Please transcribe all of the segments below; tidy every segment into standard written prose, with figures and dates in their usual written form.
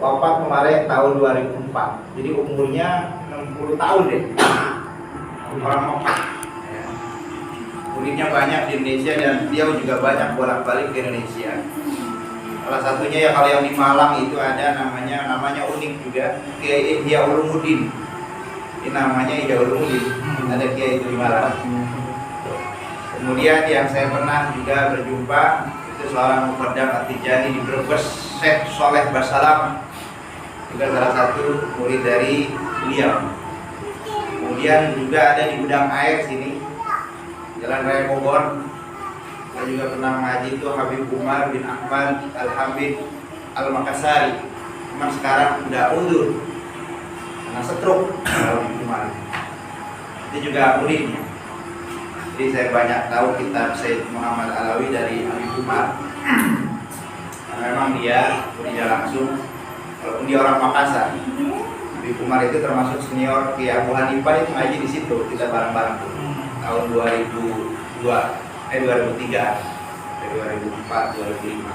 wafat kemarin tahun 2004. Jadi umurnya 60 tahun deh. Orang Mekah. Ya. Muridnya banyak di Indonesia dan beliau juga banyak bolak-balik ke Indonesia. Salah satunya ya kalau yang di Malang itu ada namanya unik juga, Kiai Ihya Ulumuddin. Ini namanya Ihya Ulumuddin. Ada Kiai itu di Malang. Kemudian yang saya pernah juga berjumpa itu seorang muqaddam At-Tijani di Brebes, Syekh Soleh Basalam, juga salah satu murid dari beliau. Kemudian juga ada di Gudang Air sini, Jalan Raya Bogor. Saya juga pernah mengaji itu Habib Umar bin Ahmad Al-Habib Al-Makassari. Cuman sekarang udah undur karena stroke. Habib Umar itu juga muridnya. Jadi saya banyak tahu kitab Sayyid Muhammad Alawi dari Habib Umar. Karena memang dia muridnya langsung, walaupun dia orang Makassar. Habib Umar itu termasuk senior Kiai Abu Hanifah, itu ngaji di situ kita bareng-bareng tuh. Tahun 2003 dari 2004 2005.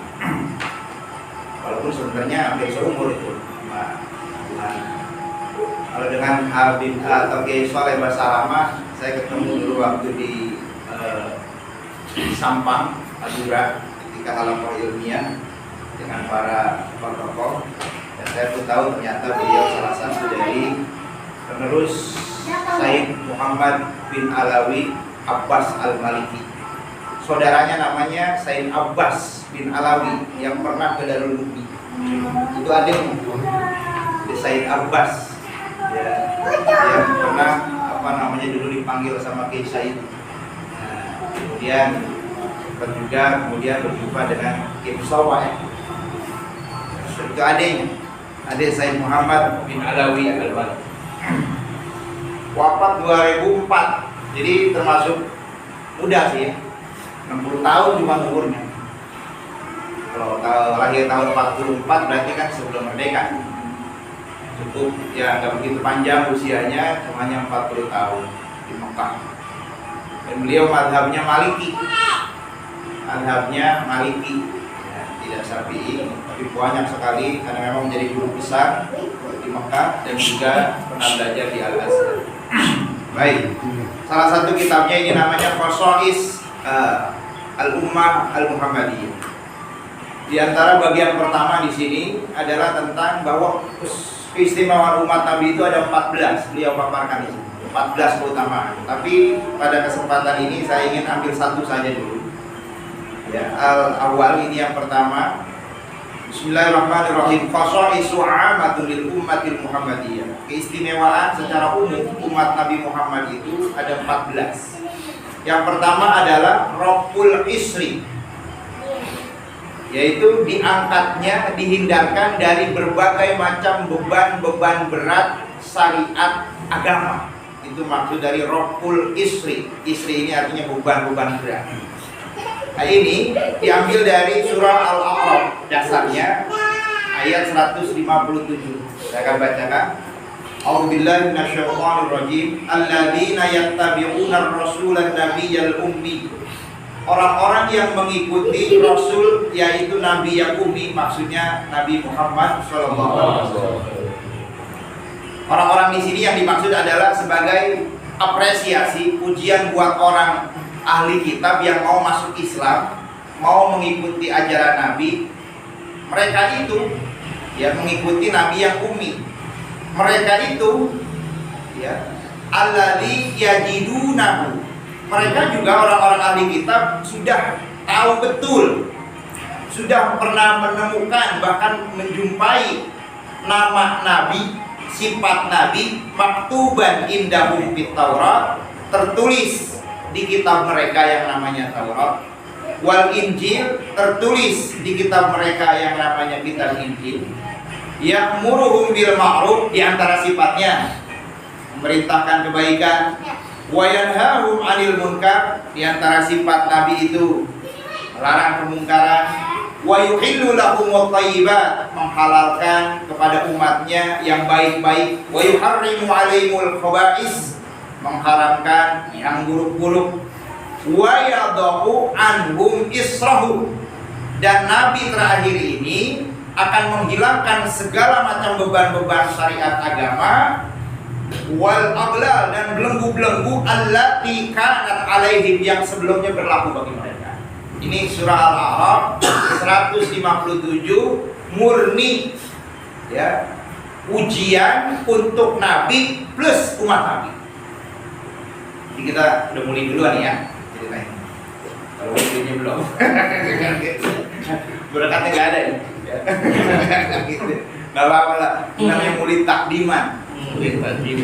Walaupun sebenarnya hampir seumur itu sama Abu Hanifah. Kalau dengan Habib atau Kiai Soleh Basalamah, saya ketemu dulu waktu di Sampang, Madura, ketika halaqah ilmiah dengan para tokoh. Dan saya pun tahu ternyata beliau salah satu dari penerus Sayyid Muhammad bin Alawi Abbas Al-Maliki. Saudaranya namanya Sayyid Abbas bin Alawi yang pernah ke Darul Mufti. Itu adiknya, Sayyid Abbas. Ya, yang pernah dulu dipanggil sama Kiai Said. Nah, kemudian berjumpa dengan Kiai Mustawa ya. Itu adiknya, adik Sayyid Muhammad bin Alawi Al-Maliki. Wafat 2004, jadi termasuk muda sih ya, 60 tahun cuma umurnya. Kalau lahir tahun 44 berarti kan sebelum merdeka. Cukup ya, nggak begitu panjang usianya, cuma 40 tahun di Mekah. Dan beliau mazhabnya Maliki, ya, tidak Syafi'i, tapi banyak sekali karena memang menjadi guru besar di Mekah dan juga pernah belajar di Al-Azhar. Baik, salah satu kitabnya ini namanya Khosais Al-Ummah Al-Muhammadiyah. Di antara bagian pertama di sini adalah tentang bahwa keistimewaan umat Nabi itu ada 14, beliau paparkan di sini, 14 keutamaan. Tapi pada kesempatan ini saya ingin ambil satu saja dulu. Ya, al-awwal ini yang pertama. Bismillahirrahmanirrahim. Khasaisu 'ammatun lil ummatil Muhammadiyah. Keistimewaan secara umum umat Nabi Muhammad itu ada 14. Yang pertama adalah Rabbul Isri, yaitu diangkatnya, dihindarkan dari berbagai macam beban-beban berat syariat agama. Itu maksud dari Rabbul Isri. Isri ini artinya beban-beban berat. Nah, ini diambil dari surah Al-A'raf, dasarnya ayat 157. Saya akan bacakan. A'udzubillahi minasyaitonir rajim. Alladzina yattabi'una ar-rasulan nabiyyal ummi. Orang-orang yang mengikuti Rasul, yaitu Nabi yang ummi, maksudnya Nabi Muhammad SAW. Orang-orang di sini yang dimaksud adalah sebagai apresiasi, pujian buat orang ahli kitab yang mau masuk Islam, mau mengikuti ajaran Nabi. Mereka itu ya mengikuti Nabi yang ummi. Mereka itu ya alladzi yajidunahu. Mereka juga orang-orang ahli kitab sudah tahu betul, sudah pernah menemukan, bahkan menjumpai nama Nabi, sifat Nabi, maktuban indahum fit Taurat, tertulis di kitab mereka yang namanya Taurat, wal Injil, tertulis di kitab mereka yang namanya kitab Injil. Ya'muruhum bil ma'ruf, di antara sifatnya memerintahkan kebaikan, wa yanhahum 'anil munkar, di antara sifat Nabi itu melarang kemungkaran, wa yuhillu lahumut thayyibat, menghalalkan kepada umatnya yang baik-baik, wa yuharrimu 'alaihimul khaba'is, mengharamkan yang buruk-buruk, wa yadahu anhum israhu, dan Nabi terakhir ini akan menghilangkan segala macam beban-beban syariat agama, wal aghlal, dan belenggu-belenggu allati kanat alaihim, yang sebelumnya berlaku bagi mereka. Ini surah Al-A'raf 157, murni ya, ujian untuk nabi plus umat nabi. Jadi kita udah mulai duluan ya ceritanya. Kalau videonya belum, berkatnya nggak ada ya. Nggak apa-apa lah, namanya mulai takdiman. Takdim.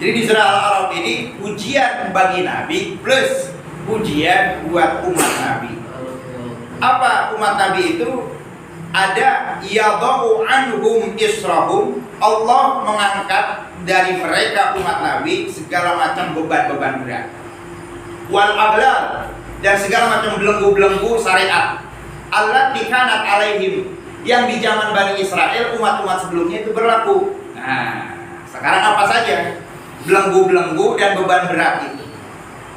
Jadi di surah Al-A'raf ini ujian bagi nabi plus ujian buat umat nabi. Apa umat nabi itu? Ada yadau anhum israhum, Allah mengangkat dari mereka umat nabi segala macam beban-beban berat, wal aghlal, dan segala macam belenggu-belenggu syariat, allati kanat alaihim, yang di zaman Bani Israel umat-umat sebelumnya itu berlaku. Nah, sekarang apa saja belenggu-belenggu dan beban berat itu?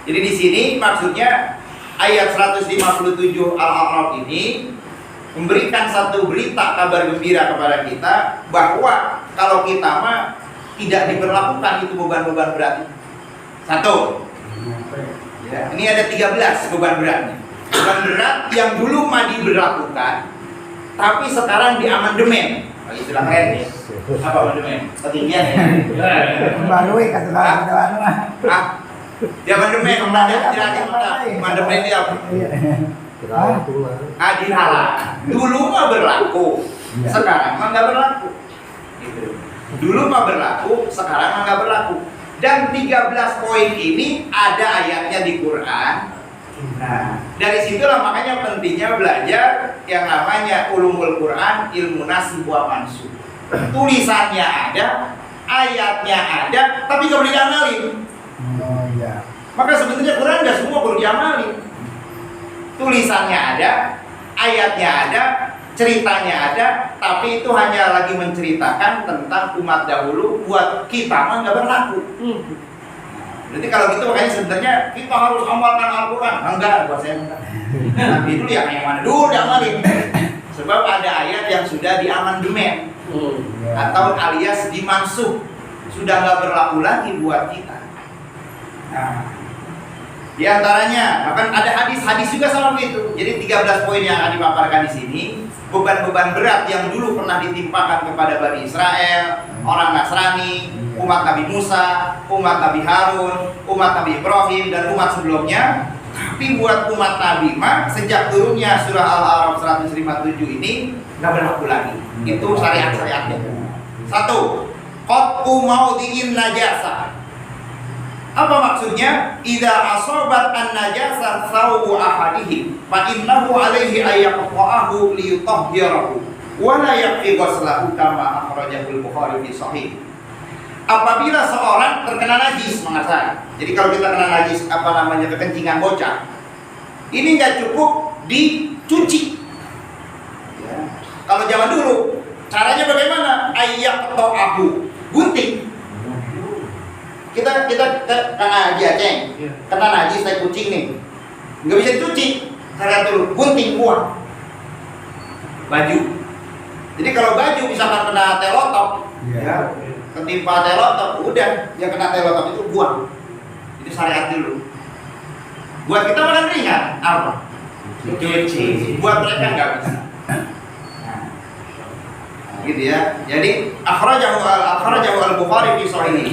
Jadi di sini maksudnya ayat 157 Al-A'raf ini memberikan satu berita kabar gembira kepada kita bahwa kalau kita mah tidak diberlakukan itu beban-beban berat itu. Satu. Ya, ini ada 13 beban beratnya. Beban berat yang dulu mah diberlakukan, tapi sekarang diamandemen. Oh, istilah keren ya. Apa amandemen? Ketinggian ya. Membarui kata orang Ah, diamandemen. Amandemen dia apa? Dihalang. Dulu mah berlaku, sekarang mah nggak berlaku. Gitu. Dulu mah berlaku, sekarang mah nggak berlaku. Dan 13 poin ini ada ayatnya di Quran. Nah, dari situlah makanya pentingnya belajar yang namanya ulumul Quran, ilmu nasib wa mansub. Tulisannya ada, ayatnya ada, tapi nggak boleh diamalin. Oh iya. Maka sebenarnya Quran nggak semua perlu diamalin. Tulisannya ada, ayatnya ada, ceritanya ada, tapi itu hanya lagi menceritakan tentang umat dahulu. Buat kita mah nggak berlaku. Berarti kalau gitu makanya sebenarnya kita harus amalkan Al-Quran. Enggak, buat saya enggak. Nanti dulu yang mana dulu diamalin. Sebab ada ayat yang sudah diamandemen atau alias dimansuh, sudah nggak berlaku lagi buat kita. Nah, di antaranya, bahkan ada hadis-hadis juga sama begitu. Jadi 13 poin yang akan dipaparkan di sini, beban-beban berat yang dulu pernah ditimpakan kepada Bani Israel, orang Nasrani, umat Nabi Musa, umat Nabi Harun, umat Nabi Ibrahim, dan umat sebelumnya. Tapi buat umat Nabi mah sejak turunnya surah Al-A'raf 157 ini nggak berlaku lagi. Itu syariat-syariatnya. Satu, qat'u maudhi'in najasah. Apa maksudnya? Idza asabat an-najasah thawbu ahadihim fa innahu alaihi ayyaqta'ahu liyutahhirahu wa la yakfi ghuslahu kama akhrajahu al-Bukhari fi sahih. Apabila seorang terkena najis, mengasah. Jadi kalau kita kena najis, apa namanya, kekencingan bocah, ini nggak cukup dicuci. Ya. Kalau zaman dulu, caranya bagaimana? Ayyaqta'ahu, gunting. Kita kena Aceh, kena najis tai kucing nih, nggak bisa dicuci. Cara dulu gunting, buang baju. Jadi kalau baju misalkan kena telotok, ya, ketimpa telotok, udah yang kena telotok itu buang. Itu syariat dulu. Buat kita makan ringan, apa? Cuci. Buat mereka nggak bisa. Nah, gitu ya. Jadi akhrajahu al-Bukhari fi sahih.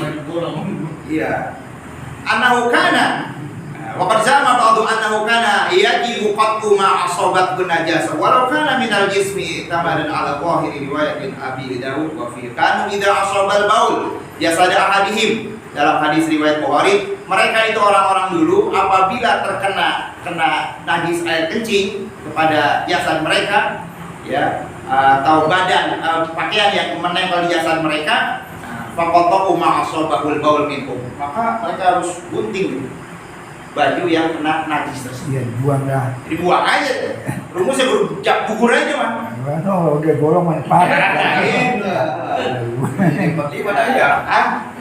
Iya. Annahu kana wa qad zama ba'du annahu kana yajibu qat'u ma asabat bin najasah walau kana min al-jismi tamadan ala zahiri riwayatin Abi Dawud wa fi kanu idza asabal baul jasad ahadihim. Dalam hadis riwayat Bukhari, mereka itu orang-orang dulu apabila terkena najis air kencing kepada jasad mereka, ya, atau badan pakaian yang menempel di jasad mereka, faqatu ma asabahul baul minhum, maka mereka harus gunting baju yang kena najis tersebut. Iya, dibuang dah. Dibuang aja. Rumusnya gugur aja, Man. Oh, udah bolong manfaat. Tiba-tiba aja.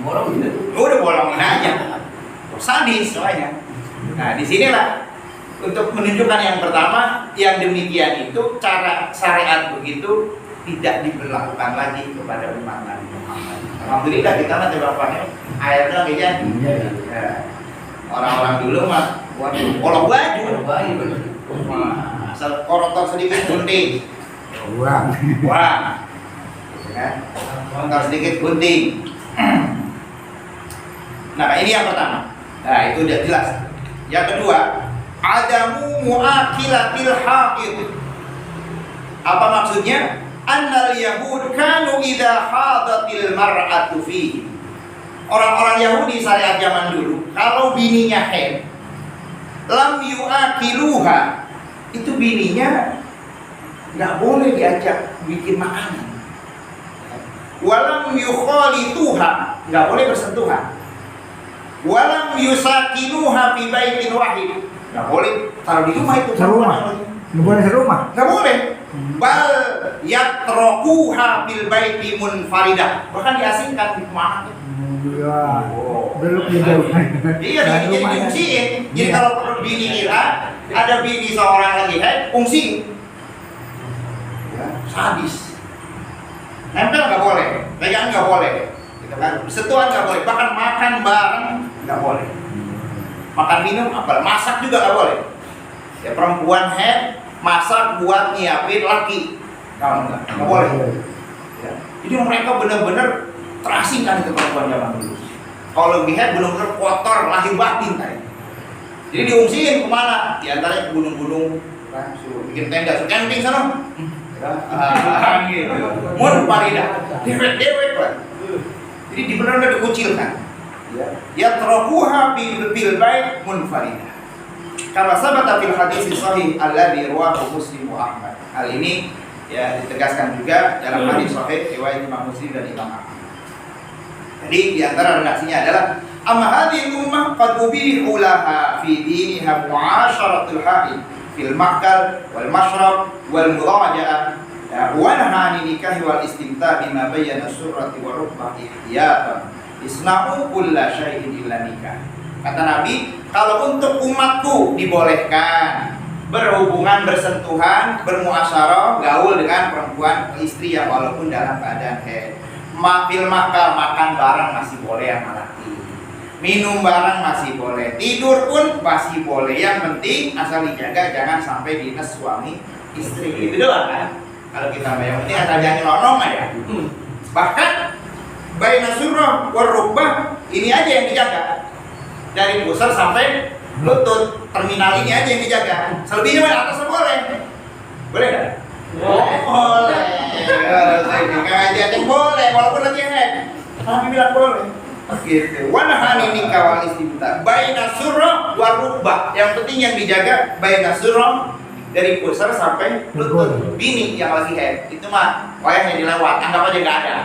Bolong. Udah bolongin aja. Sadis soalnya. Nah, disinilah untuk menunjukkan yang pertama, yang demikian itu cara syariat begitu tidak diberlakukan lagi kepada umat Nabi Muhammad. Alhamdulillah kita nanti bapaknya airnya kayak ya. Orang-orang dulu mah waduh, kolok baju. Asal kotor sedikit gunting. Kurang. Wah. Kan? Kotor sedikit gunting. Nah, ini yang pertama. Nah, itu udah jelas. Yang kedua, adamu muakilatil haid. Apa maksudnya? Annal yahud kanu idza hadatil mar'atu fihi. Orang-orang Yahudi syariat zaman dulu, kalau bininya haid, lam yuakiluha, itu bininya nggak boleh diajak bikin makanan. Walam yukhalituha, nggak boleh bersentuhan. Walam yusakinuha fi baitin wahid, nggak boleh taruh di rumah itu. Serumah. Nggak boleh serumah. Nggak boleh. Bal yatrokuha bil baiti munfaridah, bahkan diasingkan di mana tuh. Ya. Belum dijauhkan. Iya, jadi diungsiin. Jadi kalau bini kita ada bini seorang lagi haid, ungsi. Ya, sadis. Nempel nggak boleh, pegang nggak boleh, gitu kan? Sentuhan nggak boleh, bahkan makan bareng nggak boleh. Makan minum apa? Masak juga nggak boleh. Ya perempuan haid masak buat nyiapin laki, nggak boleh. Ya. Jadi mereka benar-benar terasingkan itu perempuan zaman dulu. Kalau lihat benar-benar kotor lahir batin tadi. Jadi diungsiin kemana? Di antaranya ke gunung-gunung, kan? Suruh bikin tenda, suruh camping sana. Gitu. Mun paridah, dewek lah. Jadi benar-benar dikucilkan. Ya terokuha bil bait munfaridah. Kama sabata fil hadis sahih alladzi rawahu Muslim wa Ahmad. Hal ini ya ditegaskan juga dalam hadis sahih riwayat Imam Muslim dan Imam Ahmad. Jadi di antara redaksinya adalah amma hadhihi ummah qad ubihu laha fi diniha mu'asyaratul haid fil ma'kal wal mashrab wal mudaja'ah wa nahani nikah wal istimta' bima bayyana surrati wa rukbah ihtiyatan isna'u kulla syai'in illa nikah. Kata Nabi, kalau untuk umatku dibolehkan berhubungan, bersentuhan, bermuasyarah, gaul dengan perempuan istri yang walaupun dalam keadaan haid. Fil makal, makan bareng masih boleh sama laki. Minum bareng masih boleh. Tidur pun masih boleh. Yang penting asal dijaga jangan sampai dinas suami istri. Itu doang kan? Kalau kita yang penting asal jangan nyelonong ya. Bahkan baina surah warukbah ini aja yang dijaga. Dari pusar sampai lutut, terminal ini aja yang dijaga. Selebihnya atasnya boleh. Boleh nggak? Boleh. Saya boleh, walaupun lagi haid. Kami bilang boleh. Gitu. Wanahani nikah wal istimta. Baina surah wa rukbah. Yang penting yang dijaga baina surah dari pusar sampai lutut. Bini yang lagi haid itu mah wayang yang dilewat, anggap aja nggak ada.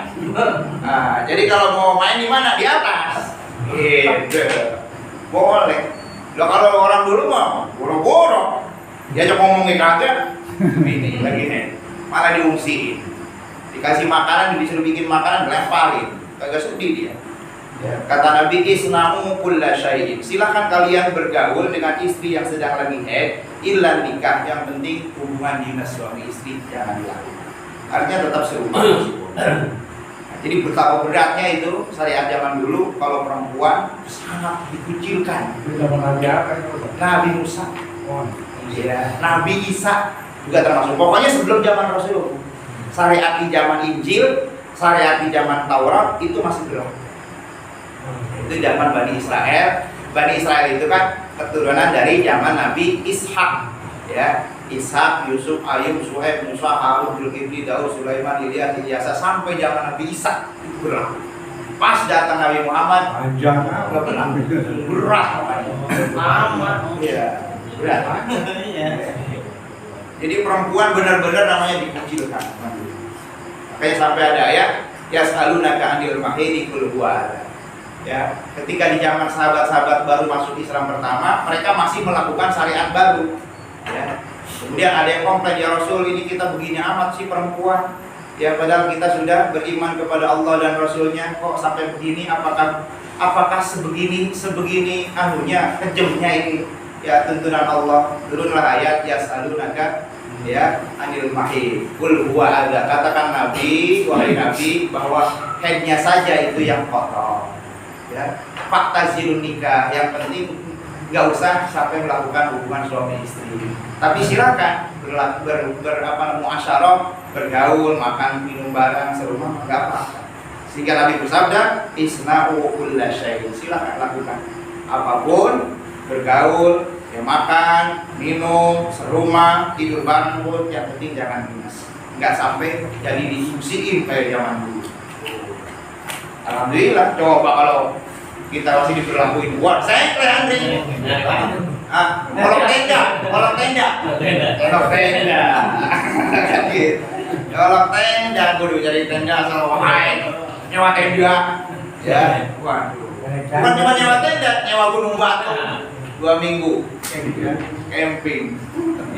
Nah, jadi kalau mau main di mana? Di atas. Gitu. Boleh. Lah kalau orang dulu mah boro-boro. Diajak ngomongin kagak. Bini lagi haid. Malah diungsiin, dikasih makanan, disuruh bikin makanan, dilemparin, kagak sudi dia. Ya. Kata Nabi, isna'u kulla syai'in, silahkan kalian bergaul dengan istri yang sedang lagi haid, illa nikah, yang penting hubungan dinas suami istri jangan dilakukan. Artinya tetap serumah. Nah, jadi betapa beratnya itu syariat zaman dulu kalau perempuan sangat dikucilkan. Nabi Musa, ya, Nabi Isa juga termasuk. Pokoknya sebelum zaman Rasul, syariat di zaman Injil, syariat di zaman Taurat itu masih berlaku. Itu zaman Bani Israel. Bani Israel itu kan keturunan dari zaman Nabi Ishak, ya. Ishak, Yusuf, Ayub, Suhaib, Musa, Harun, Zulkifli, Daud, Sulaiman, Ilyas, Ilyasa sampai zaman Nabi Isa itu berlaku. Pas datang Nabi Muhammad, panjang, berat, amat, ya, berat. Jadi perempuan benar-benar namanya dikucilkan. Makanya sampai ada ayat yas'alunaka 'anil mahidi qul huwa. Ya, ketika di zaman sahabat-sahabat baru masuk Islam pertama, mereka masih melakukan syariat baru. Ya. Kemudian ada yang komplain, ya Rasul, ini kita begini amat sih perempuan. Ya padahal kita sudah beriman kepada Allah dan Rasulnya, kok sampai begini? Apakah sebegini anunya, kejamnya ini? ya tuntunan Allah. Turunlah ayat yas'alunaka ya anil mahid. Qul huwa adza. Katakan Nabi, wahai Nabi, bahwa headnya saja itu yang kotor. Ya, fakta zilun nikah. Yang penting nggak usah sampai melakukan hubungan suami istri. Tapi silakan muasyarah, bergaul, makan, minum bareng serumah, nggak apa-apa. Sehingga Nabi bersabda, isna'u kulla syai'in. Silakan lakukan apapun, bergaul, ya makan, minum, serumah, tidur bareng pun, yang penting jangan minus. Nggak sampai jadi disusiin kayak zaman dulu. Alhamdulillah, coba kalau kita masih diperlakuin, wah saya kayak Andre. Kolok tenda. Kolok tenda, kudu cari tenda asal wahai nyewa tenda. Ya, waduh. Bukan cuma nyewa tenda, nyewa gunung batu 2 minggu. Camping.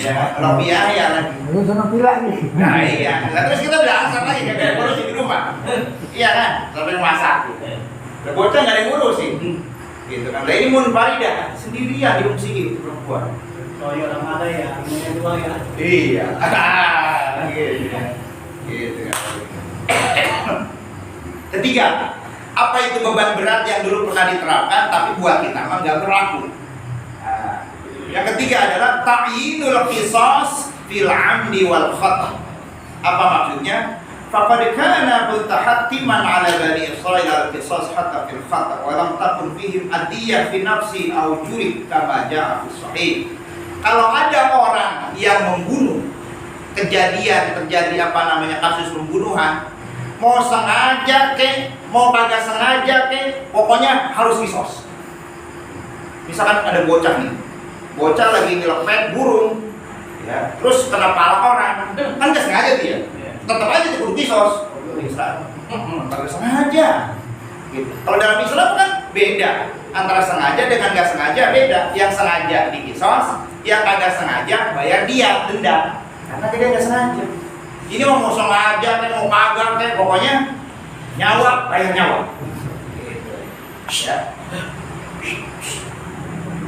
Ya, kalau biaya lagi. Lu sana pila nih. Nah iya, nah, terus kita belasan lagi kayak ngurusin di rumah. Iya kan, sampai masak. Bocah nggak ada yang ngurusin, gitu kan. Lah ini munfaridah, sendirian diungsiin itu perempuan. Oh ya orang ada ya, ini dua ya. Iya, gitu kan. Ketiga, apa itu beban berat yang dulu pernah diterapkan tapi buat kita mah nggak berlaku. Nah, yang ketiga adalah ta'yinul qisas fil 'amdi wal khata'. Apa maksudnya? Faqad kana mutahattiman 'ala bani Israil al-qisas hatta fil khata' wa lam takun fihim adiyah fi nafsi aw jurid kama ja'a fi sahih. Kalau ada orang yang membunuh, terjadi kasus pembunuhan, mau sengaja ke, mau kagak sengaja ke, pokoknya harus kisos. Misalkan ada bocah nih, bocah lagi ngelepet burung, ya, terus kena pala orang, kan nggak sengaja dia, tetap aja kudu kisos. Kagak sengaja. Gitu. Kalau dalam Islam kan beda antara sengaja dengan nggak sengaja, beda. Yang sengaja dikisos, yang kagak sengaja bayar dia denda, karena dia nggak sengaja. Ini mau sengaja, mau kagak, pokoknya nyawa bayar nyawa. Ya.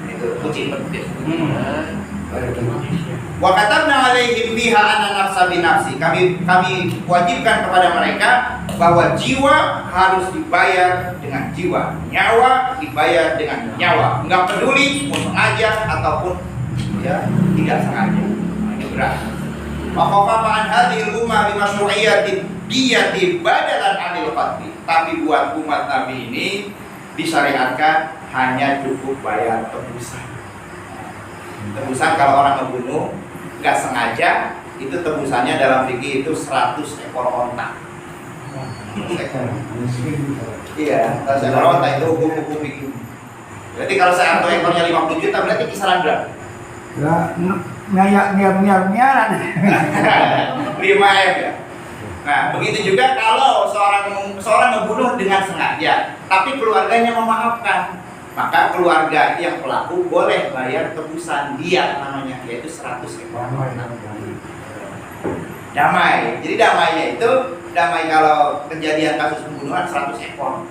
Itu kucing penting. Wa katabna alaihim biha anna nafsa binafsi. Kami wajibkan kepada mereka bahwa jiwa harus dibayar dengan jiwa, nyawa dibayar dengan nyawa. Enggak peduli mau sengaja ataupun ya tidak sengaja. Ini berat. Maka an hadhil ummah bi masyru'iyyati diyati badalan 'anil qatl. Tapi buat umat Nabi ini disyariatkan hanya cukup bayar tebusan. Tebusan kalau orang membunuh nggak sengaja, itu tebusannya dalam fikih itu 100 ekor onta. Iya, 100 ekor onta itu hukum fikih. Berarti kalau satu ekornya 50 juta berarti kisaran berapa? Ya, nyaran. 5M ya. Nah, begitu juga kalau seorang membunuh dengan sengaja, tapi keluarganya memaafkan, maka keluarga yang pelaku boleh bayar tebusan dia namanya, yaitu 100 ekor. Damai. Jadi damainya itu kalau kejadian kasus pembunuhan 100 ekor.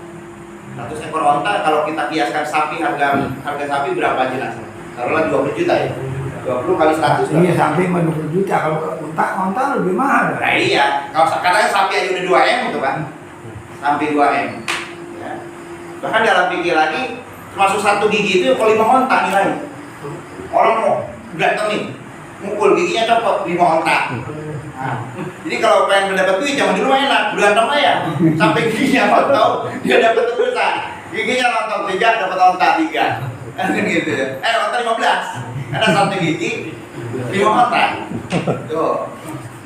100 ekor onta kalau kita kiaskan sapi, harga sapi berapa jelas? Taruhlah 20 juta ya. 20 kali 100 Iya, sampai 20 juta. Kalau onta lebih mahal. Nah iya, kalau katanya sapi aja udah 2M gitu kan. Sampai 2M. Ya. Bahkan dalam pikir lagi termasuk satu gigi itu kalau 5 onta nilainya. Orang mau ganteng nih, mukul giginya copot 5 onta. Nah, jadi kalau pengen mendapat duit zaman dulu enak, berantem aja sampai giginya rontok, dia dapat tebusan. Giginya rontok 3, dapat onta 3. Kan gitu ya. Onta 15. Ada satu gigi 5 onta. Tuh.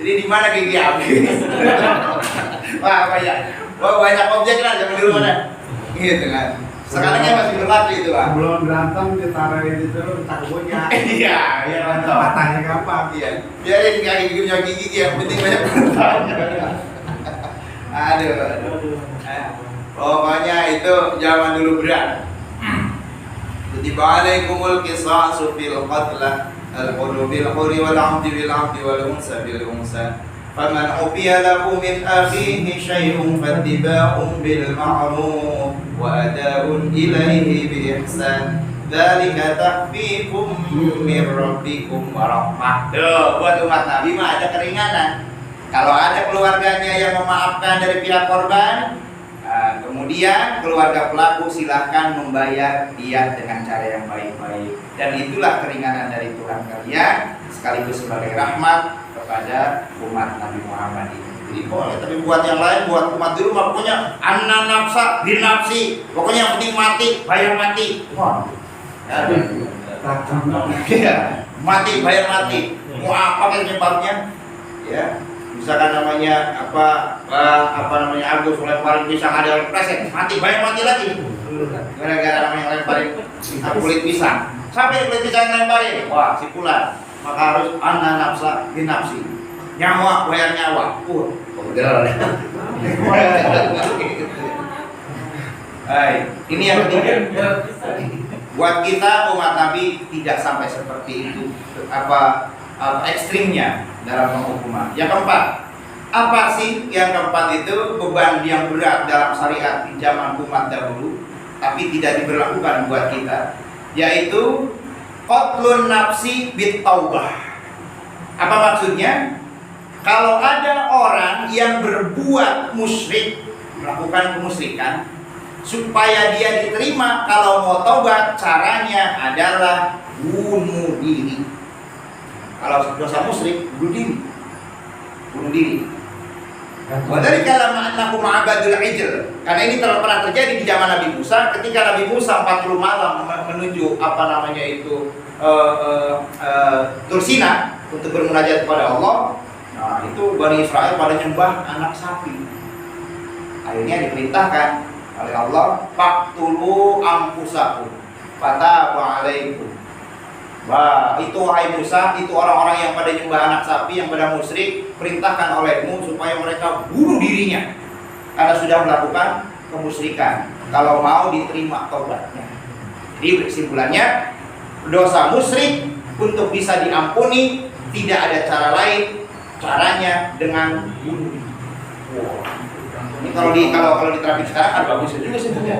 Jadi di mana gigi habis? Wah banyak objek lah zaman dulu mana. Gitu kan. Sekarang masih berlaku itu lah. Belum berantem ditarain itu takutnya. Iya, mantap. Matanya gampang. Iya. Biarin kaki punya gigi yang penting banyak pertanyaan. Aduh. Pokoknya itu zaman dulu berat. Kutiba alaikumul qisasu fil qatla al-hurri bil hurri wal 'abdi bil 'abdi wal unsa bil unsa. فمن عفي له من أخيه شيء فاتباع بالمعروف وأداء إليه بإحسان Dzalika takhfifum mir rabbikum wa rahmah. Tuh, buat umat Nabi mah ada keringanan. Kalau ada keluarganya yang memaafkan dari pihak korban, kemudian keluarga pelaku silahkan membayar diat dengan cara yang baik-baik. Dan itulah keringanan dari Tuhan kalian, sekaligus sebagai rahmat kepada umat Nabi Muhammad ini. Jadi boleh, tapi buat yang lain, buat umat dulu mah pokoknya anna nafsa binafsi, pokoknya yang penting mati, bayar mati. Wah, ya, mati bayar mati. Mau apa kan penyebabnya? Ya, misalkan namanya apa namanya Agus lemparin pisang, ada presek, mati bayar mati lagi. Gara-gara namanya lemparin kulit pisang. Sampai kulit pisang lemparin, wah si Fulan. Maka harus anna nafsa binafsi. Nyawa bayar nyawa. Betul. Hai, ini yang ketiga. Buat kita umat Nabi tidak sampai seperti itu ekstrimnya dalam penghukuman. Yang keempat, apa sih yang keempat itu beban yang berat dalam syariat di zaman umat dahulu tapi tidak diberlakukan buat kita, yaitu qatlun nafsi bit taubah. Apa maksudnya? Kalau ada orang yang berbuat musyrik, melakukan kemusyrikan, supaya dia diterima kalau mau taubat, caranya adalah bunuh diri. Kalau dosa musyrik, bunuh diri. Dari kalam annahu ma'abadul ijl. Karena ini pernah terjadi di zaman Nabi Musa, ketika Nabi Musa 40 malam menuju Tursina untuk bermunajat kepada Allah. Nah, itu Bani Israel pada nyembah anak sapi. Akhirnya diperintahkan oleh Allah, faqtulu anfusakum fataba alaikum. Wah, itu wahai Musa, itu orang-orang yang pada nyembah anak sapi, yang pada musyrik, perintahkan olehmu supaya mereka bunuh dirinya karena sudah melakukan kemusyrikan. Kalau mau diterima taubatnya. Jadi kesimpulannya, dosa musyrik untuk bisa diampuni tidak ada cara lain, caranya dengan bunuh diri. Ini kalau diterapin sekarang kan bagus juga sebenarnya.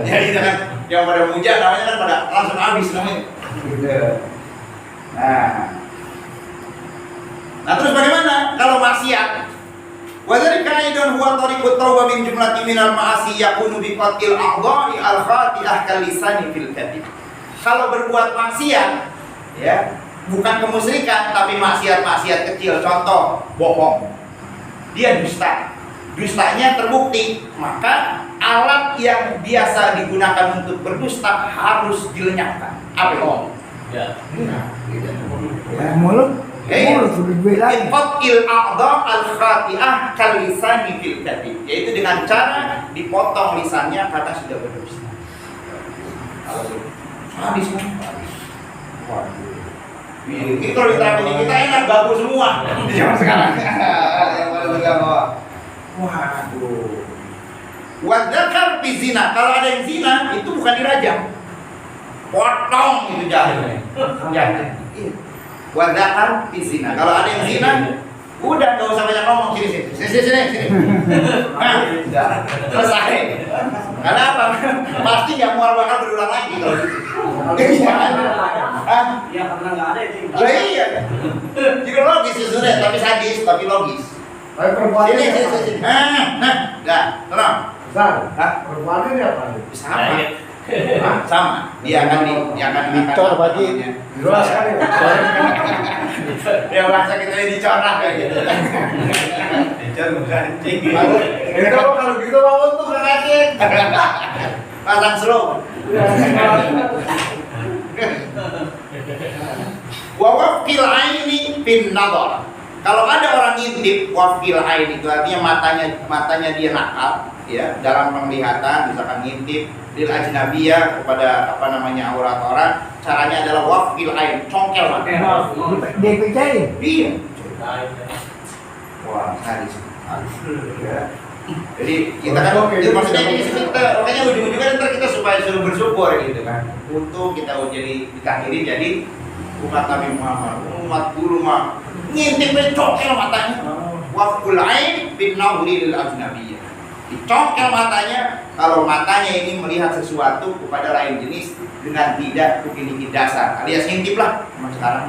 Jadi dengan yang pada muja namanya kan pada langsung habis namanya. Nah terus bagaimana kalau maksiat? Wa dzalika aidan huwa tariqut taubah min jumlati minal ma'asi yakunu bi qatil a'dha'i al-khati'ah kal lisani fil kadhib. Kalau berbuat maksiat ya, bukan kemusyrikan tapi maksiat-maksiat kecil, contoh bohong. Dia dusta. Dustanya terbukti, maka alat yang biasa digunakan untuk berdusta harus dilenyapkan. Apa itu? Mulut lebih lagi. Qatil a'dha al-khati'ah kal lisani fil kadhib, yaitu dengan cara dipotong lisannya karena sudah berdusta. Habis kan? Ini kalau diterapin di kita enak, bagus semua di zaman sekarang. Yang pada bergaul. Waduh. Wadzakar fi zina, kalau ada yang zina itu bukan dirajam, potong itu jahil. Wadzakar fi zina, kalau ada yang zina, udah nggak usah banyak ngomong, sini. Nah, udah selesai. Karena apa? Pasti nggak mual bakal berulang lagi kalau gitu. Ya karena nggak ada itu. Iya. Jadi logis sebenarnya, tapi sadis, tapi logis. Tapi perempuan Sini. Dah, tenang. Perempuan ini apa? Sama. Dia akan dicor bagi. Jelas sekali. Dia merasa kita ini dicorak kayak gitu. Dicor bukan anjing. Itu kalau gitu mau tuh kerasin. Pasang slow. Wa waqil aini bin nadhar. Kalau ada orang ngintip waqil aini itu artinya matanya dia nakal ya dalam penglihatan, misalkan ngintip lil ajnabiyah kepada aurat orang, caranya adalah waqil ain, congkel mata. Dia percaya. Iya. Wah, hadis. Ya. Jadi kita kan maksudnya ini kita makanya ujung-ujungnya ntar kita supaya suruh bersyukur gitu kan. Untuk kita jadi dikakhirin jadi umat Nabi Muhammad. Umat dulu mah ngintip congkel matanya. Waqul ain bin nawri lil ajnabiyah. Dicongkel matanya kalau matanya ini melihat sesuatu kepada lain jenis, dengan tidak memiliki dasar, alias ngintip lah sama sekarang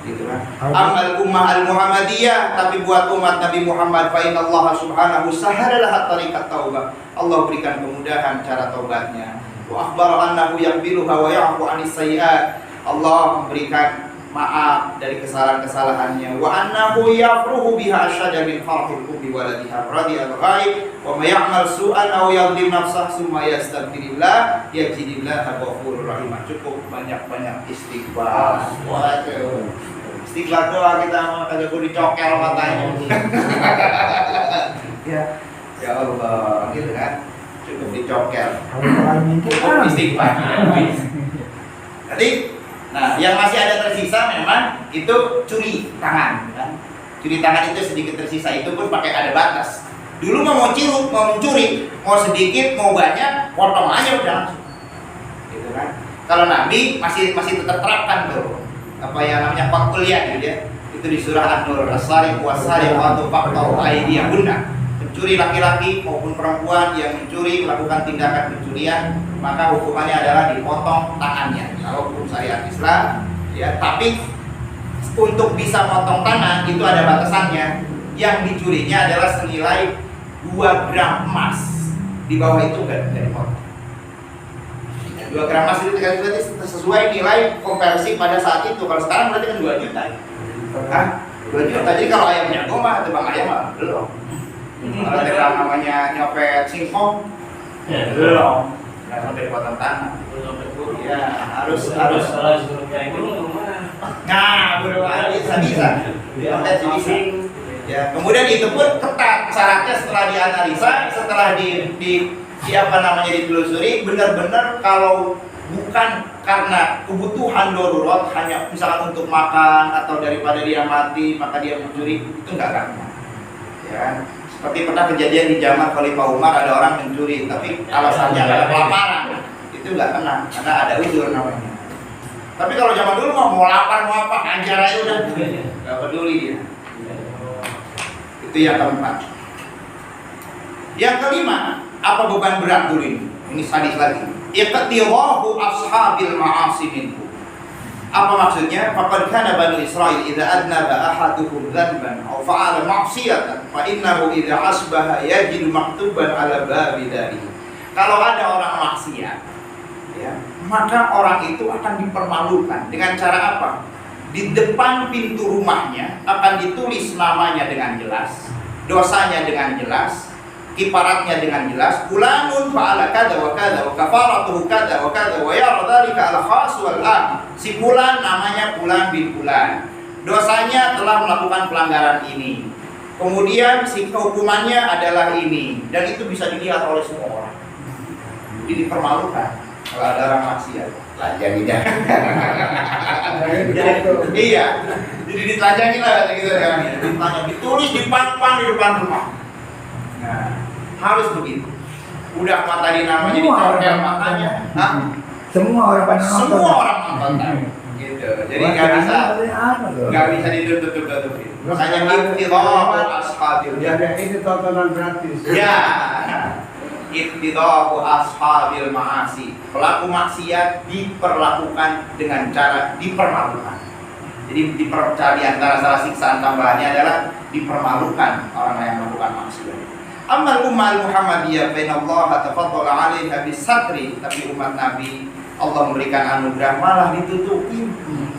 gitu kan. Amal ummah al-Muhammadiyah, tapi buat umat Nabi Muhammad, fa inna Allah subhanahu sahhalaha tariqat taubah, Allah berikan kemudahan cara taubatnya. Wa akhbara annahu yaqbiluha wa ya'fu 'anis sayyi'at, Allah memberikan maaf dari kesalahan-kesalahannya. Wa annahu yafruhu biha asyadda min farhil ummi waladiha radiyal ghaib wa may ya'mal su'an aw yadhlim nafsahu summa yastaghfirillah yajidillaha ghafurur rahim. Cukup banyak-banyak istighfar. Waduh. Istighfar doa kita mah kagak kudu dicokel matanya. Ya Allah, gitu kan. Cukup dicokel. Kalau mimpi kan Istighfar. Jadi nah, yang masih ada tersisa memang itu curi tangan, kan? Curi tangan itu sedikit tersisa, itu pun pakai ada batas. Dulu mau ciluk, mau mencuri, mau sedikit, mau banyak, potong aja udah langsung. Gitu kan? Kalau Nabi masih tetap terapkan tuh apa yang namanya fakuliah gitu ya. Itu di surah An-Nur, as-sariqu was-sariqatu faqta'u aydiyahunna. Pencuri laki-laki maupun perempuan yang mencuri melakukan tindakan pencurian, maka hukumannya adalah dipotong tangannya. Kalau hukum syariat Islam, ya, tapi untuk bisa potong tangan itu ada batasannya. Yang dicurinya adalah senilai 2 gram emas. Di bawah itu enggak dipotong. 2 gram emas itu berarti sesuai nilai konversi pada saat itu. Kalau sekarang berarti kan 2 juta. Hah? 2 juta. Jadi kalau ayamnya goma, tebang ayam mah belum. Kalau tidak namanya nyopet singkong, belum. Nggak sampai potong tangan. Ya harus. Nah, bisa. Bisa. Ya, kemudian itu pun ketat syaratnya setelah dianalisa, setelah ditelusuri, benar-benar kalau bukan karena kebutuhan darurat, hanya misalkan untuk makan atau daripada dia mati maka dia mencuri, itu enggak kena. Ya kan? Seperti pernah kejadian di zaman Khalifah Umar, ada orang mencuri tapi alasannya adalah kelaparan, itu enggak kena karena ada uzur namanya. Tapi kalau zaman dulu mau lapar mau apa, hajar aja udah, enggak peduli dia. Itu yang keempat. Yang kelima, apa beban berat dulu ini? Ini hadis lagi. Iqtirahu ashabil ma'asi minhu. Apa maksudnya? Faqad kana Banu Israil idza adnaba ahaduhum dhanban aw fa'ala ma'siyatan fa innahu idza asbaha yajidu maktuban 'ala babi dari. Kalau ada orang maksiat, ya, maka orang itu akan dipermalukan dengan cara apa? Di depan pintu rumahnya akan ditulis namanya dengan jelas, dosanya dengan jelas, kiparatnya dengan jelas. Fulanun fa'ala kada wa kada wa kafaratuhu kada wa kada wa yara dzalika al-khas wal 'am. Si fulan namanya fulan bin fulan, dosanya telah melakukan pelanggaran ini, kemudian si hukumannya adalah ini, dan itu bisa dilihat oleh semua orang. Jadi dipermalukan kalau ada orang maksiat. Telanjangi dah. Iya, jadi ditelanjangi lah gitu kan. Ditulis di papan di depan rumah. Nah, harus begitu. Udah mata di namanya dicokel matanya. Hah? Semua orang pada nonton. Semua orang nonton. Gitu. Jadi nggak bisa ditutup-tutupin. Makanya ibtidaa'u ashabil. Jadi ini tontonan gratis. Ya. Ibtidaa'u ashabil ma'asi. Pelaku maksiat diperlakukan dengan cara dipermalukan. Jadi di antara salah siksaan tambahannya adalah dipermalukan orang yang melakukan maksiat. Amal ummah Muhammadiyah bainallaha tafaddala 'alaiha bisatri, tapi umat Nabi Allah memberikan anugerah malah ditutupi.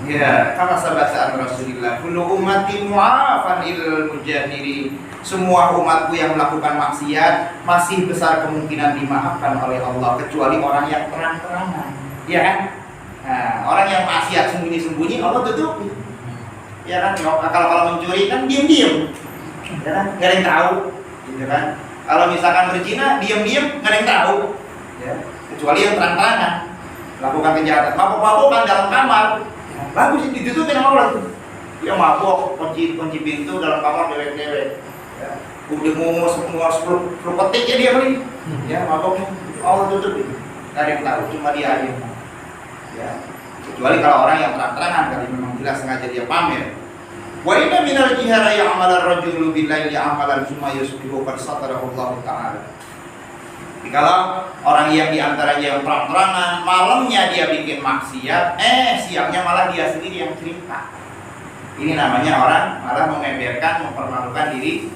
Ya, karena sabasaan Rasulullah, kullu ummati mu'afan illal mujahiri. Semua umatku yang melakukan maksiat masih besar kemungkinan dimaafkan oleh Allah kecuali orang yang terang-terangan. Ya kan? Nah, orang yang maksiat sembunyi-sembunyi Allah tutupi. Ya kan? Kalau mencuri kan diam-diam. Ya kan? Enggak ada yang tahu. Gitu kan? Kalau misalkan berzina diam-diam nggak ada yang tahu, ya, kecuali yang terang-terangan lakukan kejahatan. Mabuk-mabukan dalam kamar, ya, bagus ditutupin sama Allah tuh. Dia mabuk, kunci pintu dalam kamar dewek-dewek. Ya, udah mau semua 10 petiknya dia beli, ya mabuknya Allah tutupin, nggak ada yang tahu, cuma dia aja. Ya, kecuali kalau orang yang terang-terangan kali memang jelas sengaja dia pamer. Wa inna minal jihara ya'malar rajulu billaili amalan summa yusbihu qad satarahu Allah ta'ala. Jadi kalau orang yang diantaranya yang terang-terangan, malamnya dia bikin maksiat, siangnya malah dia sendiri yang cerita. Ini namanya orang malah mengeberkan, mempermalukan diri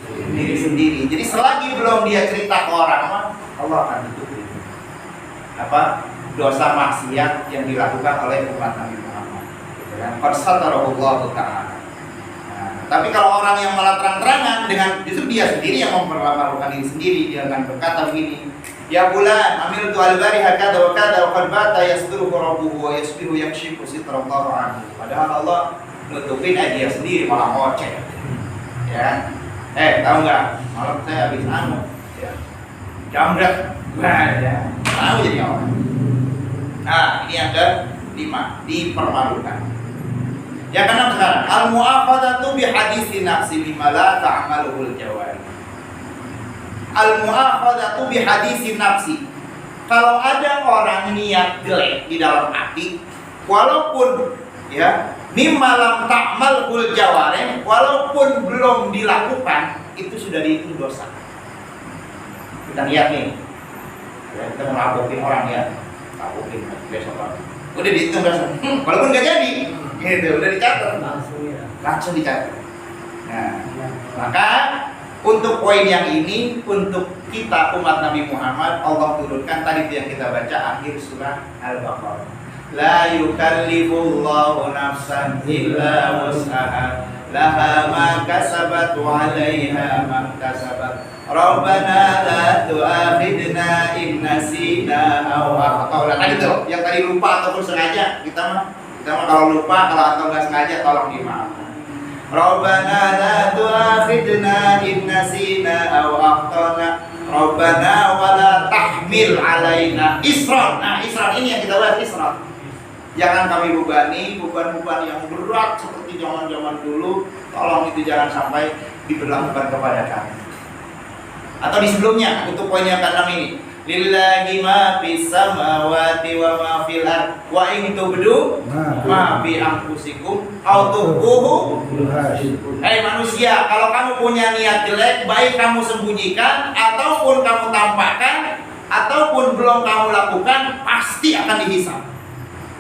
sendiri. Jadi selagi belum dia cerita ke orang, Allah akan tutup dosa maksiat yang dilakukan oleh umat Nabi Muhammad. Fasatarahullahu ta'ala. Tapi kalau orang yang malah terang-terangan dengan justru dia sendiri yang mempermalukan diri sendiri, dia akan berkata begini, ya bulan, amil tu al-bari hakada wa kada wa qad bata yasduruhu rabbuhu wa yasbihu yakshifu sitrallahu anhu. Padahal Allah nutupin dia sendiri malah ngoceh. Ya. Tahu enggak? Malam saya habis ya. Jambret. Ya. Tahu jadi orang. Nah, ini yang ke-5, dipermalukan. Yang ke-6 sekarang, al-mu'akhadatu bi haditsi nafsi bima la ta'maluhul jawari. Al-mu'akhadatu bi haditsi nafsi. Kalau ada orang niat jelek di dalam hati, walaupun ya mimma lam ta'malhul jawari, walaupun belum dilakukan, itu sudah dihitung dosa. Kita lihat nih. Ya, kita melakukan orang ya. Lakuin besok lagi. Udah dihitung dosa. Walaupun nggak jadi, gitu, udah dicatat. Langsung dicatat. Nah, maka untuk poin yang ini, untuk kita umat Nabi Muhammad, Allah turunkan tadi yang kita baca akhir surah Al-Baqarah. La yukallifullahu nafsan illa wus'aha, laha ma kasabat wa 'alaiha ma kasabat. Rabbana la tu'akhidna in nasina aw akhtana. Tadi tuh, yang tadi lupa ataupun sengaja, kita mah kalau lupa, kalau atau enggak sengaja tolong dimaafkan. Rabbana la tu'akhidna in nasina aw akhtana. Rabbana wa la tahmil 'alaina isran. Nah, isran ini yang kita bahas, isran. Jangan kami bebani beban-beban yang berat seperti zaman-zaman dulu. Tolong itu jangan sampai diberlakukan kepada kami. Atau di sebelumnya untuk poin yang ke-6 ini, lillahi ma fis samawati wa ma fil ard wa in tubdu ma fi anfusikum aw tukhfuhu. Manusia, kalau kamu punya niat jelek, baik kamu sembunyikan ataupun kamu tampakkan ataupun belum kamu lakukan, pasti akan dihisab.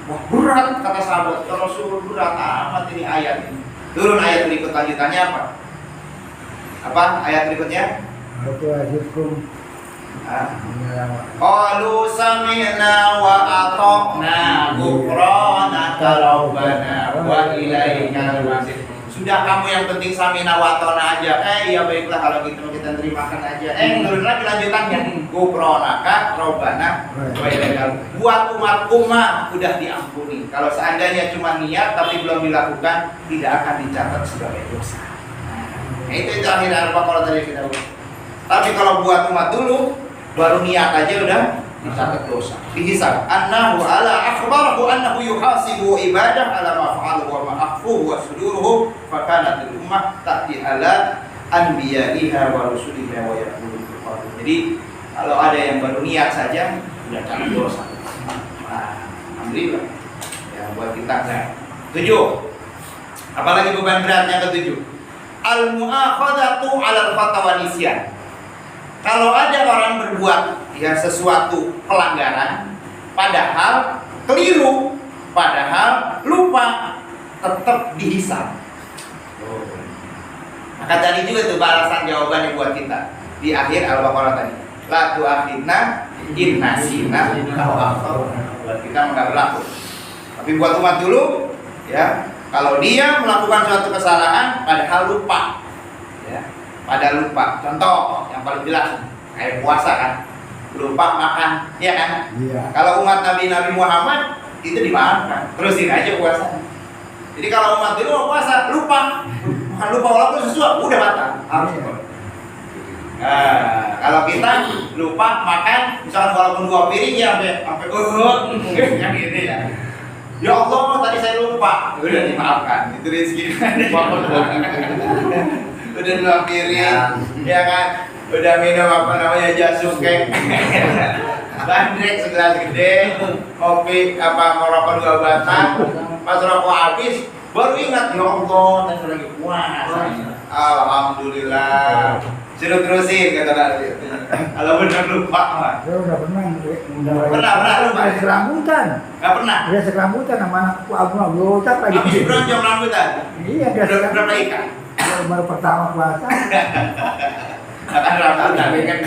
Wah, berat kata sahabat, kalau Rasul berat amat ini ayat ini. Turun ayat berikut, lanjutannya apa? Apa ayat berikutnya? Qalu sami'na wa ata'na ghufranaka rabbana wa ilaikal masir. Sudah kamu yang penting sami'na wa ata'na aja. Ya baiklah kalau gitu kita terimakan aja. Turun lagi lanjutannya. Ghufranaka rabbana wa ilaikal. Buat umat udah diampuni. Kalau seandainya cuma niat tapi belum dilakukan, tidak akan dicatat sebagai dosa. Nah, itu akhir Al-Baqarah tadi kita udah. Tapi kalau buat umat dulu, baru niat aja udah dicatat dosa, dihisab. Annahu ala akhbarahu annahu yuhasibu ibadah ala ma fa'alu wa ma akhfuhu wa suduruhu fa kanat al-ummah ta'ti ala anbiya'iha wa rusuliha wa yaqulu. Jadi kalau ada yang baru niat saja udah catat dosa. Nah, alhamdulillah. Ya buat kita enggak. 7. Apalagi beban beratnya ke-7. Al-mu'akhadatu 'ala al-fatwa nisyan. Kalau ada orang berbuat sesuatu pelanggaran, padahal keliru, padahal lupa, tetap dihisab. Maka tadi juga tuh balasan jawabannya buat kita di akhir Al-Baqarah tadi. La tu'akhidna in nasina aw akhtana. Buat kita enggak berlaku. Tapi buat umat dulu, ya, kalau dia melakukan suatu kesalahan padahal lupa, ya. Pada lupa, contoh yang paling jelas kayak puasa kan, lupa makan, ya kan? Iya. Kalau umat Nabi Muhammad itu dimaafkan, terusin aja puasa. Jadi kalau umat dulu mau puasa lupa walaupun sesuatu udah batal. Kalau kita lupa makan, misalkan walaupun 2 piring ya sampai yang gitu ya. Ya Allah, tadi saya lupa, udah dimaafkan. Itu rezeki. Udah 2 piring, ya kan? Udah minum jasuke, bandrek segelas gede, kopi merokok 2 batang, pas rokok habis, baru ingat ya Allah, tadi lagi puasa. Alhamdulillah. Suruh terusin kata Nabi. Kalau benar lupa mah. Saya udah pernah. Pernah lupa. Ada serambutan. Nggak pernah. Dia serambutan sama anakku Abu Otak lagi. Habis beronjong rambutan. Iya, dia Berapa ikan? baru pertama puasa. Akan rambutan kan.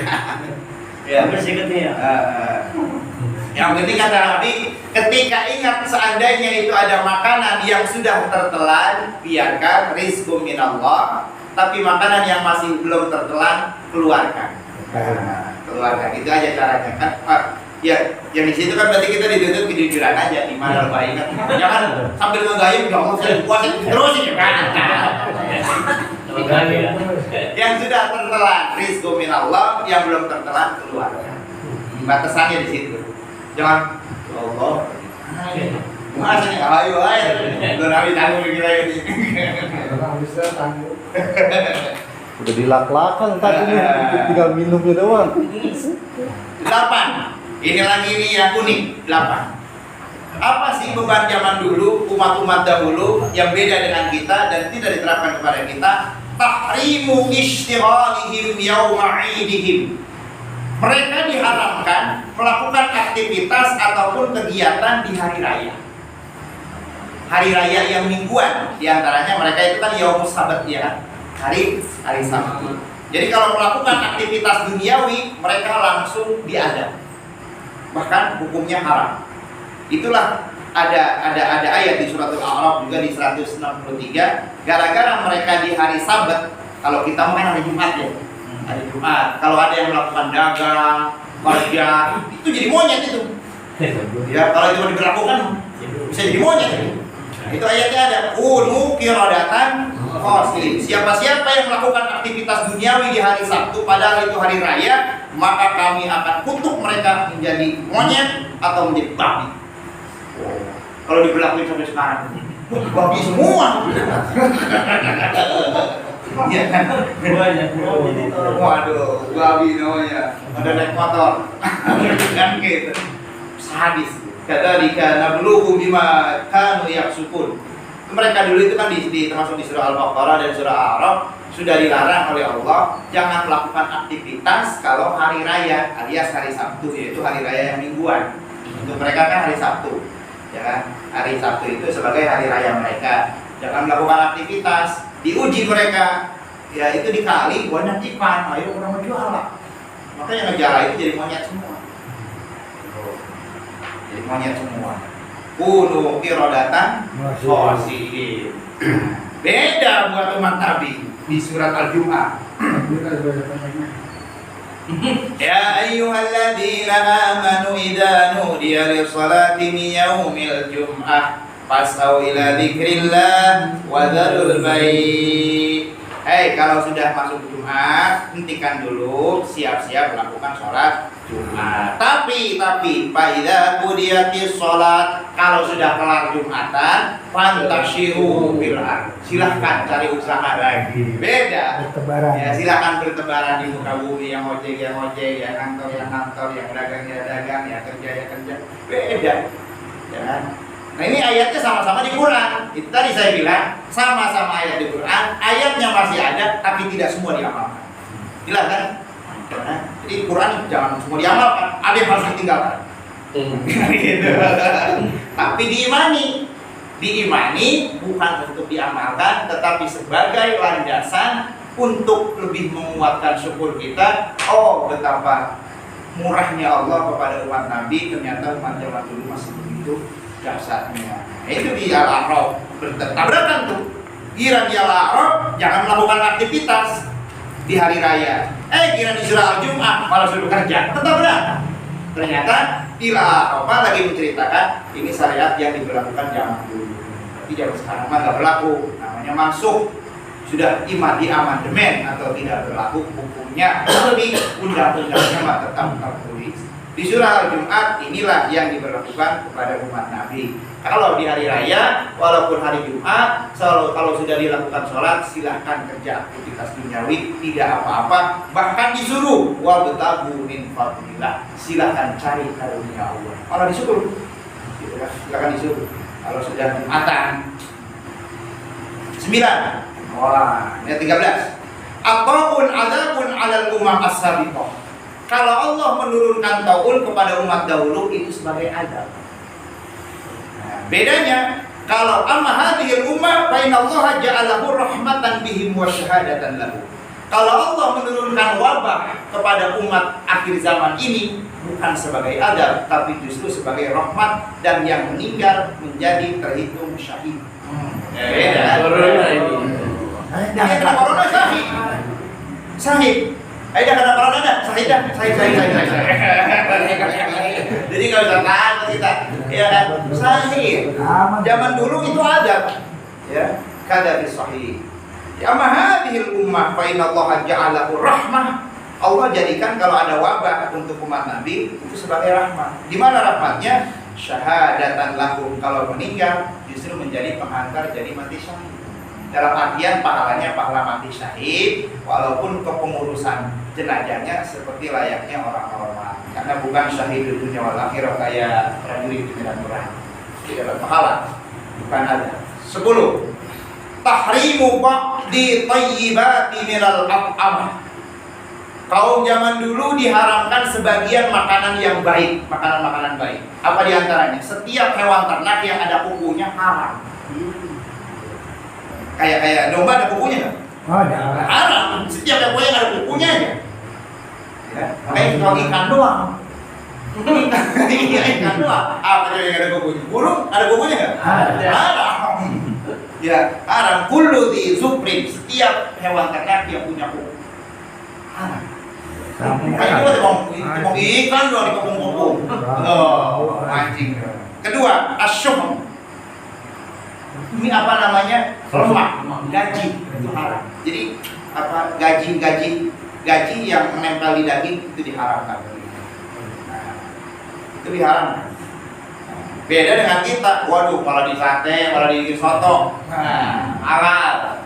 Ya. Masih ketemu. Yang penting kata Nabi, ketika ingat seandainya itu ada makanan yang sudah tertelan, biarkan rizqu minallah. Tapi makanan yang masih belum tertelan, keluarkan. Keluarkan, itu aja caranya kan. Ya, yang di situ kan berarti kita dituntut kejujuran aja di mana baik kan. Jangan sambil ngegayung, jangan saya puasa terus ya kan. Yang sudah tertelan, rizqu minallah, yang belum tertelan, keluarkan. Batasannya di situ. Jangan Allah. Masa nih, ayo. Belum habis tanggung kita ini. Kalau bisa tangguh. Udah dilak-lakan tadi nih, tinggal minumnya doang. 8. Ini lagi nih yang unik. 8. Apa sih beban zaman dulu, umat-umat dahulu yang beda dengan kita dan tidak diterapkan kepada kita? Tahrimu istighalihim yawma 'idihim. Mereka diharamkan melakukan aktivitas ataupun kegiatan di hari raya. Hari raya yang mingguan, diantaranya mereka itu kan Yaumus Sabat ya, hari Sabtu. Jadi kalau melakukan aktivitas duniawi, mereka langsung diadab. Bahkan hukumnya haram. Itulah ada ayat di surat Al-A'raf juga di 163. Gara-gara mereka di hari Sabat, kalau kita main hari Jumat ya. Hari Jumat, kalau ada yang melakukan dagang, kerja, itu jadi monyet itu. Ya, kalau itu diberlakukan bisa jadi monyet itu. Itu ayatnya ada kunu qiradatan khasiin. Siapa-siapa yang melakukan aktivitas duniawi di hari Sabtu padahal itu hari raya, maka kami akan kutuk mereka menjadi monyet atau menjadi babi. Kalau diberlakukan sampai sekarang, babi semua. Iya kan? Waduh, babi namanya. Ada naik motor. Kan gitu. Sadis. Kata dika nabluhum bima kanu yaksukun. Mereka dulu itu kan termasuk di surah Al-Baqarah dan surah Al-A'raf sudah dilarang oleh Allah jangan melakukan aktivitas kalau hari raya alias hari Sabtu, yaitu hari raya yang mingguan. Untuk mereka kan hari Sabtu. Ya kan? Hari Sabtu itu sebagai hari raya mereka. Jangan melakukan aktivitas. Diuji mereka, ya itu dikali banyak ikan, ayo orang menjual lah. Makanya ngejala itu jadi monyet semua. Jadi monyet semua. Kunu qiradatan khasiin. Beda buat umat Nabi di surat Al-Jum'ah. Ya ayyuhalladzina amanu idza nudiya lis-salati min yaumil jum'ah fasau ila dzikrillah wa dzarul bai'. Kalau sudah masuk Jumat, hentikan dulu, siap-siap melakukan sholat Jumat. Tapi faidza qudiyatis sholat, kalau sudah kelar Jumatan, fantashiru fil ardh. Silahkan cari usaha lagi. Beda. Bertebaran. Ya, silahkan bertebaran di muka bumi, yang ojek, yang kantor, yang dagang, yang kerja. Beda. Ya kan? Nah ini ayatnya sama-sama di Quran. Itu tadi saya bilang sama-sama ayat di Quran. Ayatnya masih ada, tapi tidak semua diamalkan. Jelas kan? Nah, jadi Quran jangan semua diamalkan. Ada yang harus ditinggalkan. Gitu. Tapi diimani bukan untuk diamalkan, tetapi sebagai landasan untuk lebih menguatkan syukur kita. Oh betapa murahnya Allah kepada umat Nabi. Ternyata umat zaman dulu masih begitu dasarnya. Itu di Al-A'raf bertabrakan tuh. Kira di Al-A'raf jangan melakukan aktivitas di hari raya. Kira di surah Al-Jum'ah malah suruh kerja. Bertabrakan. Ternyata di Al-A'raf lagi menceritakan ini syariat yang diberlakukan zaman dulu. Tapi zaman sekarang mah nggak berlaku. Namanya mansukh. Sudah di amandemen atau tidak berlaku hukumnya. Tapi undang-undangnya mah tetap tertulis. Di surah Al-Jum'at inilah yang diberlakukan kepada umat Nabi. Kalau di hari raya, walaupun hari Jumat, kalau sudah dilakukan sholat, silahkan kerja aktivitas duniawi, tidak apa-apa. Bahkan disuruh, wabtagu min fadlillah, silahkan cari karunia Allah. Kalau disuruh, silahkan disuruh. Kalau sudah Jumatan. 9. Wah, ini 13. Aqabun azabun alal umam as-sabiqah. kalau Allah menurunkan taul kepada umat dahulu itu sebagai adab. Nah, bedanya kalau amma hadhil ummah fa innallaha ja'alahu rahmatan bihim wa syahadatan lahu. Kalau Allah menurunkan wabah kepada umat akhir zaman ini bukan sebagai adab, tapi justru sebagai rahmat, dan yang meninggal menjadi terhitung syahid. Beda. Yang kena corona syahid. Syahid. Dah kena corona dah. Syahid dah. Syahid. Jadi nggak usah tahan kita. Ya kan? Syahid. Zaman dulu itu adab. Ya, kada fi sahih. Amma hadhil ummah fa innallaha ja'alahu rahmah. Allah jadikan kalau ada wabah untuk umat Nabi itu sebagai rahmat. Di mana rahmatnya? Syahadatan lahum, kalau meninggal justru menjadi penghantar jadi mati syahid. Dalam artian pahalanya pahala mati syahid, walaupun kepengurusan jenazahnya seperti layaknya orang normal. Karena bukan syahid di dunia wal akhirah kayak prajurit di medan perang. Tidak ada pahala, bukan ada. 10. Tahrimu ba'di tayyibati minal at'amah. Kaum zaman dulu diharamkan sebagian makanan yang baik, makanan-makanan baik. Apa diantaranya? Setiap hewan ternak yang ada kukunya haram. Kayak domba ada kukunya nggak? Ada. Haram. Setiap hewan yang ada kukunya aja. Ya, makanya kalau ikan doang. Ikan doang. Apa yang ada kukunya? Burung ada kukunya nggak? Ada. Haram. Ya, haram. Kullu di zufrin, setiap hewan ternak yang punya kuku haram. Kayak itu mau ikan doang di kupung-kupung. Oh, mancing. Kedua, asyum. Ini apa namanya? Lemak, gaji itu haram. Jadi apa gaji yang menempel di daging itu diharamkan. Nah, itu diharamkan. Beda dengan kita, waduh, malah di sate, malah di soto, halal.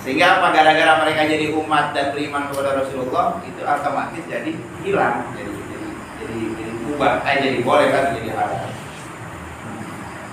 Sehingga apa? Gara-gara mereka jadi umat dan beriman kepada Rasulullah, itu otomatis jadi hilang, jadi ubah, jadi boleh kan, jadi halal.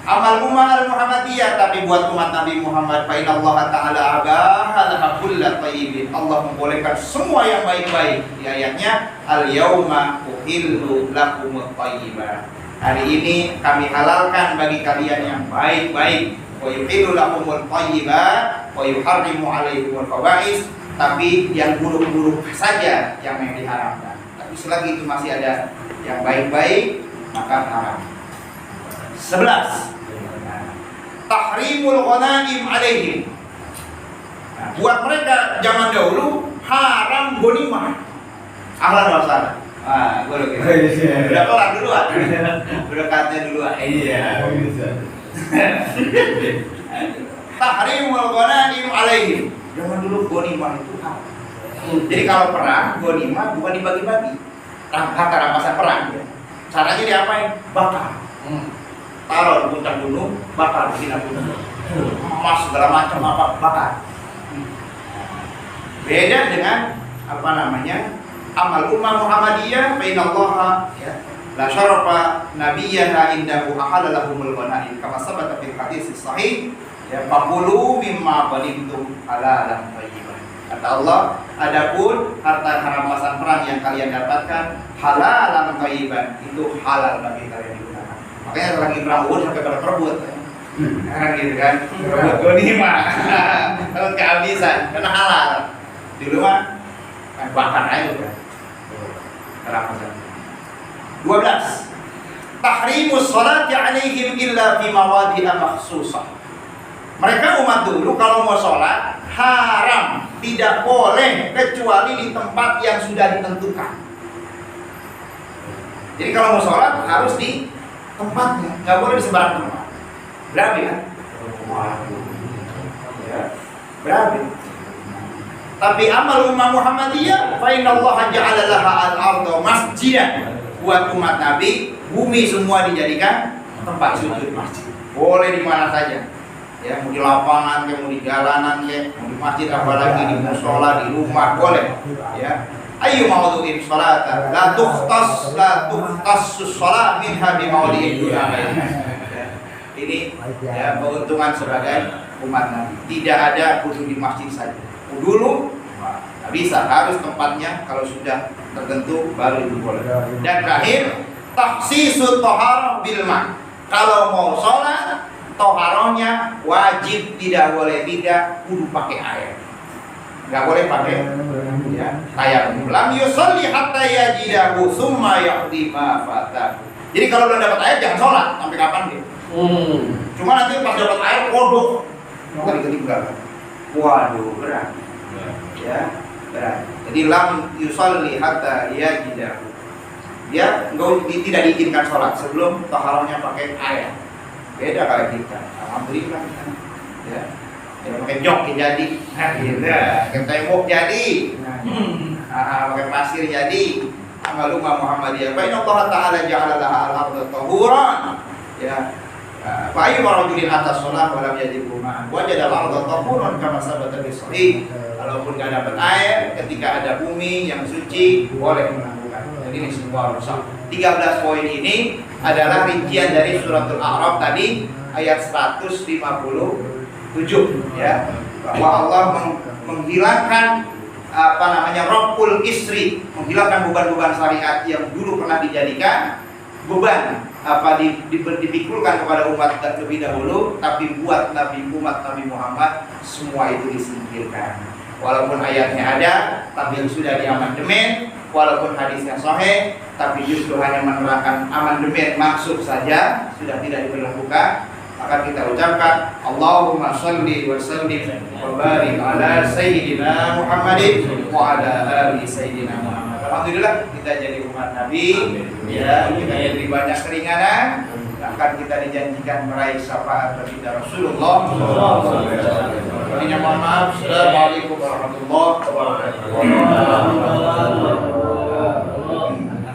Amal ummah al-Muhammadiyah, tapi buat umat Nabi Muhammad, fa inna Allah Ta'ala abaha kulla tayyibin. Allah membolehkan semua yang baik-baik. Di ayatnya, al-yauma uhillu lakumut thayyibat. Hari ini kami halalkan bagi kalian yang baik-baik. Wa yuhillu lakumul thayyibat wa yuharrimu 'alaikumul khaba'is. Tapi yang buruk-buruk saja yang diharamkan. Tapi selagi itu masih ada yang baik-baik, maka haram. 11. Tahrimul ghanaim 'alaihim. Nah, buat mereka zaman dahulu haram ghanimah. Ahlan wa sahlan. Ah, gue udah kelar duluan. Berkatnya duluan. Iya. Tahrimul ghanaim 'alaihim. Zaman dulu ghanimah itu haram. Jadi kalau perang, ghanimah bukan dibagi-bagi. Harta rampasan perang ya. Caranya diapain? Bakar. Taruh di puncak gunung, bakar di gunung. Emas segala macam apa bakar. Beda dengan apa namanya? Amal ummah Muhammadiyah, fa innallaha ya la syarafa nabiyyaha indahu ahalalahumul ghanaim kama sabata fil hadits sahih ya faqulu mimma ghanimtum halalan thayyiban. Kata Allah, adapun harta rampasan perang yang kalian dapatkan halalan thayyiban, itu halal bagi kalian digunakan. Makanya lagi perang Uhud sampai berebut. Kan gitu kan? Berebut ghanimah. Kalau kehabisan karena halal. Dulu mah bakar aja kan. 12. Tahrimus sholati 'alaihim illa fi mawadi'a makhsusah. Mereka umat dulu kalau mau sholat haram, tidak boleh kecuali di tempat yang sudah ditentukan. Jadi kalau mau sholat harus di tempatnya, nggak boleh di sembarang tempat. Berarti kan? Ya, berarti. Tapi amal ummah Muhammadiyah, fa innallaha ja'ala laha al-ardha masjidan. Buat umat Nabi, bumi semua dijadikan tempat sujud masjid. Boleh di mana saja. Ya, mau di lapangan, mau di jalanan, mau di masjid, apalagi di mushola, di rumah, boleh. Ya. Ayu mawdu'in sholatan la tukhtassus sholat minha bi mawdi'in dunya. Ini ya keuntungan sebagai umat Nabi. Tidak ada kudu di masjid saja. Dulu nggak bisa, harus tempatnya kalau sudah tertentu baru itu boleh. Dan terakhir, takhsisut thaharah bil ma. Kalau mau sholat, toharohnya wajib, tidak boleh tidak kudu pakai air. Nggak boleh pakai ya, tayamum. Lam yusolli hatta yajidahu summa yaqdi ma fatahu. Jadi kalau belum dapat air jangan sholat sampai kapan dia. Cuma nanti pas dapat air kodok, ketik belakang. Waduh, berat. Ya, berat. Jadi lam yusolli hatta yajidahu. Dia tidak diizinkan sholat sebelum toharohnya pakai air. Beda kayak kita. Alhamdulillah. Ya. Ya, pakai jok jadi, pakai tembok jadi, pakai pasir jadi. Amalumma Muhammadiyah. Fa inna Allah Ta'ala ja'ala laha al-ardha tahuran. Ya. Fa ayyu rajulin atas shalah wa lam yajid ma'an wajada al-ardha tahuran kama sabata fi sahih. Kalaupun enggak dapat air, ketika ada bumi yang suci boleh melakukan. Jadi ini semua rusak. 13 poin ini adalah rincian dari suratul A'raf tadi ayat 157 ya, bahwa Allah menghilangkan Rabbul Isri, menghilangkan beban-beban syariat yang dulu pernah dijadikan beban dipikulkan kepada umat lebih dahulu, tapi buat umat Nabi Muhammad semua itu disingkirkan. Walaupun ayatnya ada, tapi sudah diamandemen. Walaupun hadisnya sahih, tapi justru hanya menerangkan amandemen maksud saja, sudah tidak diberlakukan. Maka kita ucapkan Allahumma sholli wa sallim wa barik ala sayyidina Muhammadin wa ala ali sayyidina Muhammad. Alhamdulillah kita jadi umat Nabi, ya, kita jadi banyak keringanan, akan kita dijanjikan meraih syafaat baginda Rasulullah. Mohon maaf. Assalamualaikum warahmatullahi wabarakatuh.